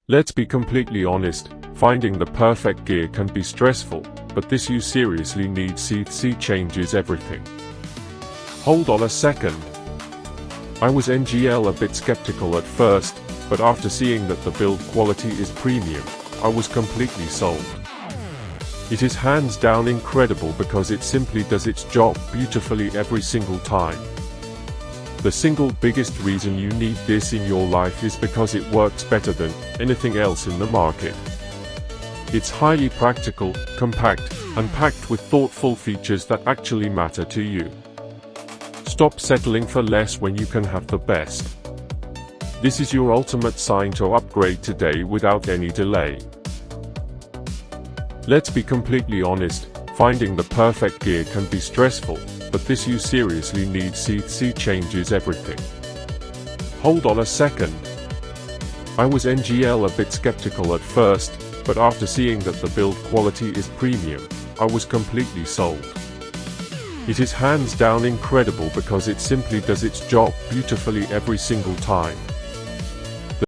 Let's be completely honest, finding the perfect gear can be stressful, but this you seriously need. C changes everything. Hold on a second. I was a bit skeptical at first, but after seeing that the build quality is premium, I was completely sold. It is hands down incredible because it simply does its job beautifully every single time. The single biggest reason you need this in your life is because it works better than anything else in the market. It's highly practical, compact, and packed with thoughtful features that actually matter to you. Stop settling for less when you can have the best. This is your ultimate sign to upgrade today without any delay. Let's be completely honest, finding the perfect gear can be stressful, but this you seriously need. C changes everything. Hold on a second. I was a bit skeptical at first, but after seeing that the build quality is premium, I was completely sold. It is hands down incredible because it simply does its job beautifully every single time.